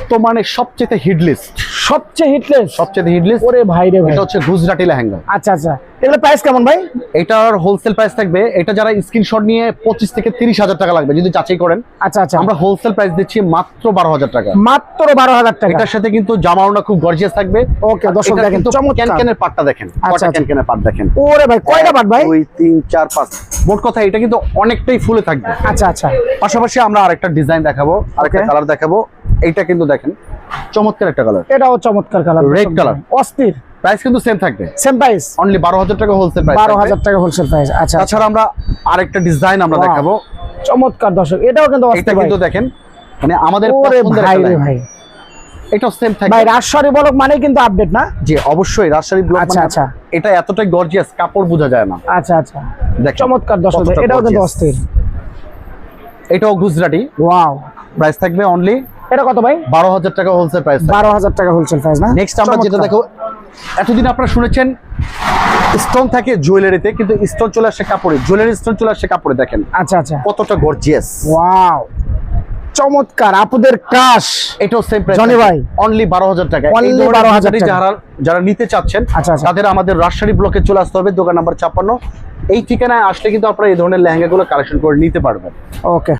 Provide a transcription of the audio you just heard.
বর্তমানে সবচেয়ে হিটলিস্ট, সবচেয়ে হিটলিস্ট। ওরে ভাই রে ভাই, এটা হচ্ছে গুজরাটি লেহেঙ্গা। আচ্ছা আচ্ছা, এগুলো প্রাইস কেমন ভাই? এটার হোলসেল প্রাইস থাকবে, এটা যারা স্ক্রিনশট নিয়ে 25 থেকে 30,000 টাকা লাগবে যদি যাচাই করেন। আচ্ছা আচ্ছা, আমরা হোলসেল প্রাইস দিচ্ছি মাত্র 12,000 টাকা। মাত্র 12,000 টাকা। এটার সাথে কিন্তু জামাওনা খুব গর্জিয়াস থাকবে। ওকে দর্শক দেখেন, চমৎকার ক্যানক্যানের পাটটা দেখেন, আচ্ছা, কয়টা ক্যানক্যানের পাট দেখেন। ওরে ভাই, কয়টা পাট ভাই? 2 3 4 5, মোট কথা এটা কিন্তু অনেকটাই ফুলে থাকবে। আচ্ছা আচ্ছা, পাশাপাশি আমরা আরেকটা ডিজাইন দেখাবো, আরেকটা Okay. কালার দেখাবো। এইটা কিন্তু দেখেন চমৎকার একটা কালার, এটাও চমৎকার কালার, রেড কালার। অস্থির। প্রাইস কিন্তু সেম থাকবে, সেম প্রাইস, অনলি 12,000 টাকা হোলসেল প্রাইস। 12,000 টাকা হোলসেল প্রাইস। আচ্ছা, তাছাড়া আমরা আরেকটা ডিজাইন আমরা Wow. দেখাবো। চমৎকার দর্শক, এটাও কিন্তু এটা অস্থির ভাই। কিন্তু দেখেন, মানে আমাদের ওরে পছন্দের ভাই একটা রে লাইন। ভাই, এটাও সেম থাকবে ভাই রাজশাহী ব্লক মানেই কিন্তু আপডেট না? জি অবশ্যই, রাজশাহী ব্লক। আচ্ছা, আচ্ছা। এটা এতটাই গর্জিয়াস, কাপড় বোঝা যায় না। আচ্ছা আচ্ছা, দেখেন চমৎকার দর্শক, কতটা এটাও কিন্তু gorgeous। অস্থির। এটাও গুজরাটি, ওয়াও, প্রাইস থাকবে অনলি এটা কত ভাই? 12,000 টাকা হোলসেল প্রাইস। 12,000 টাকা হোলসেল প্রাইস না? নেক্সট আমরা যেটা চমৎকার। দেখো, এতদিন আপনারা শুনেছেন স্টোন থাকে জুয়েলারিতে, কিন্তু স্টোন চলে আসে কাপড়ে, জুয়েলারি স্টোন চলে আসে কাপড়ে। দেখেন আচ্ছা আচ্ছা, কতটা গর্জিয়াস। ওয়াও, চমৎকার আপুদের ক্রাশ। এটাও সেম প্রাইস জনি ভাই, অনলি 12,000 টাকা। Only এই ধরনের 12,000 জুয়েলারি টাকা। যারা নিতে চাচ্ছেন আচ্ছা, আচ্ছা। তাদের আমাদের রাজশাহী ব্লকে চলে আসতে হবে, দোকান নাম্বার 56। এই ঠিকানায় আসলে কিন্তু আপনারা এই ধরনের লেহেঙ্গাগুলো কালেকশন করে নিতে পারবেন। ওকে।